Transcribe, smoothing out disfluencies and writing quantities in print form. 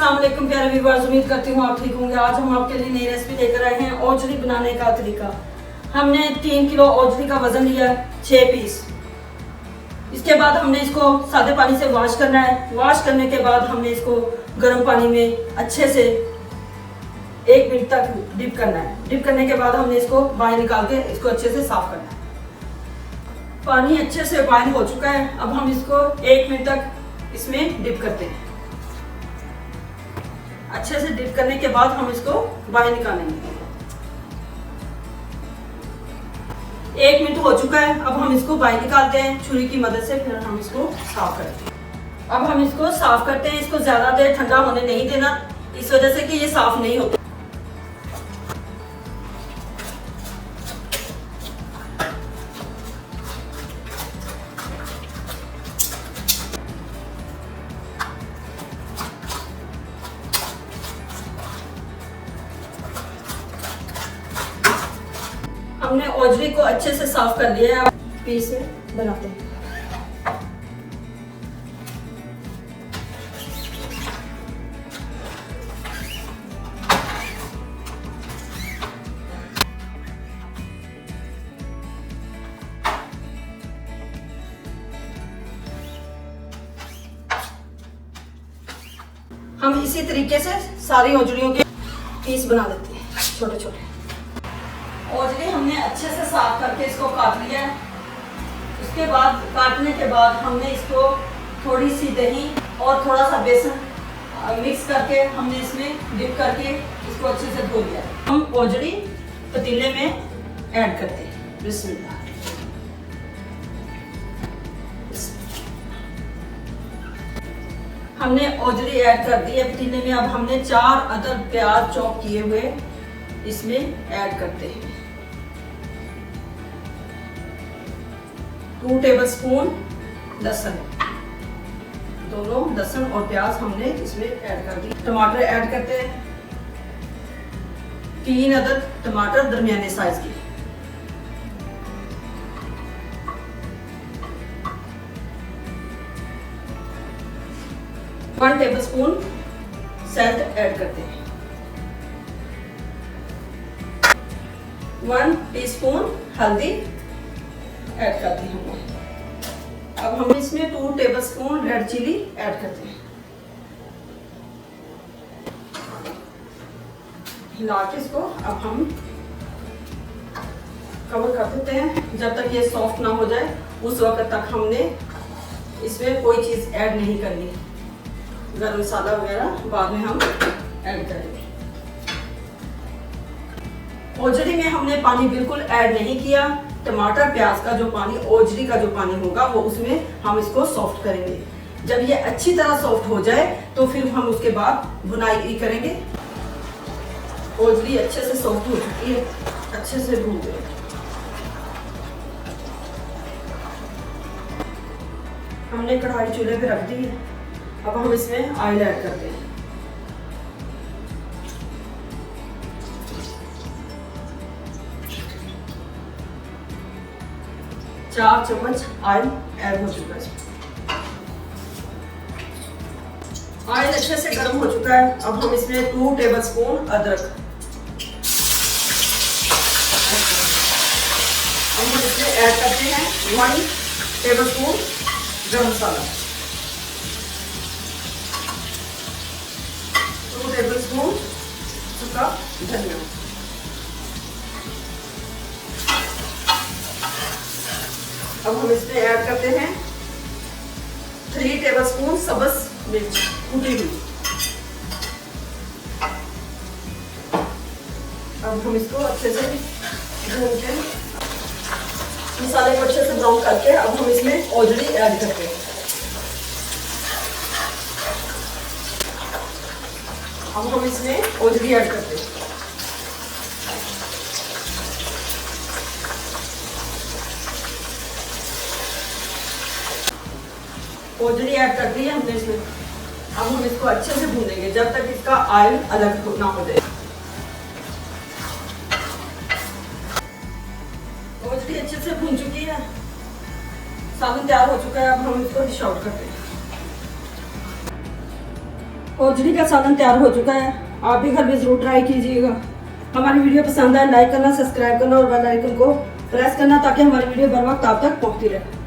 अस्सलाम वालेकुम प्यारे व्यूअर्स, उम्मीद करती हूँ आप ठीक होंगे। आज हम आपके लिए नई रेसिपी लेकर आए हैं ओजरी बनाने का तरीका। हमने 3 किलो ओजरी का वजन लिया, 6 पीस। इसके बाद हमने इसको सादे पानी से वॉश करना है। वॉश करने के बाद हमने इसको गर्म पानी में अच्छे से 1 मिनट तक डिप करना है। डिप करने के बाद हमने इसको बाहर निकाल के इसको अच्छे से साफ करना है। पानी अच्छे से बॉयल हो चुका है। अब हम इसको 1 मिनट तक इसमें डिप करते हैं। अच्छे से डिप करने के बाद हम इसको बाहर निकालेंगे। 1 मिनट हो चुका है। अब हम इसको बाहर निकालते हैं छुरी की मदद से, फिर हम इसको साफ करते हैं। अब हम इसको साफ करते हैं। इसको ज्यादा देर ठंडा होने नहीं देना, इस वजह से कि ये साफ नहीं होता। हमने ओजरी को अच्छे से साफ कर लिया है। पीस में बनाते हैं। हम इसी तरीके से सारी ओजरियों के पीस बना लेते हैं, छोटे छोटे। ओजरी हमने अच्छे से साफ करके इसको काट लिया है। उसके बाद काटने के बाद हमने इसको थोड़ी सी दही और थोड़ा सा बेसन मिक्स करके हमने इसमें डिप करके इसको अच्छे से धो लिया। हम ओजरी पतीले में ऐड करते हैं। बिस्मिल्लाह। हमने ओजरी ऐड कर दी है पतीले में। अब हमने 4 अदद प्याज चॉप किए हुए इसमें ऐड करते हैं। 2 टेबलस्पून लहसुन, दोनों लहसुन और प्याज हमने इसमें ऐड कर दी। टमाटर ऐड करते हैं। 3 अदद टमाटर दरमियाने साइज की। वन टेबलस्पून सॉल्ट ऐड करते हैं। 1 टीस्पून हल्दी ऐड करते हैं। अब हम इसमें 2 टेबलस्पून रेड चिली ऐड करते हैं। हिला के इसको अब हम कवर कर देते हैं। जब तक ये सॉफ्ट ना हो जाए उस वक्त तक हमने इसमें कोई चीज ऐड नहीं करनी। गरम मसाला वगैरह बाद में हम ऐड करेंगे। ओजरी में हमने पानी बिल्कुल ऐड नहीं किया। टमाटर प्याज का जो पानी, ओजरी का जो पानी होगा वो उसमें हम इसको सॉफ्ट करेंगे। जब ये अच्छी तरह सॉफ्ट हो जाए तो फिर हम उसके बाद भुनाई करेंगे। ओजरी अच्छे से सॉफ्ट हो चुकी है, अच्छे से भून दें। हमने कढ़ाई चूल्हे पे रख दी है। अब हम इसमें ऑयल ऐड करते हैं। चार चम्मच ऑयल ऐड हो चुका है। ऑयल अच्छे से गर्म हो चुका है। अब हम इसमें 2 टेबलस्पून अदरक, हम इसमें ऐड करते हैं 1 टेबलस्पून गरम मसाला, 2 टेबलस्पून सूखा धनिया। अब हम इसमें ऐड करते हैं 3 टेबलस्पून सब्ज मिर्च कूटी हुई। अब हम इसको अच्छे से भून के मसाले को अच्छे से ब्राउन करके अब हम इसमें ओजरी ऐड करते हैं। अब हम इसमें ओजरी ऐड करते हैं। ओजरी ऐड कर दी है हमने इसमें। अब हम इसको अच्छे से भूनेंगे जब तक इसका ऑयल अलग ना हो जाए। ओजरी अच्छे से भून चुकी है, सालन तैयार हो चुका है। अब हम इसको डिश आउट करते हैं। ओजरी का सालन तैयार हो चुका है, आप भी घर में ज़रूर ट्राई कीजिएगा। हमारी वीडियो पसंद आए लाइक करना, सब्सक्राइब करना और बेल आइकन को प्रेस करना ताकि हमारी वीडियो बर वक्त आप तक पहुंचती रहे।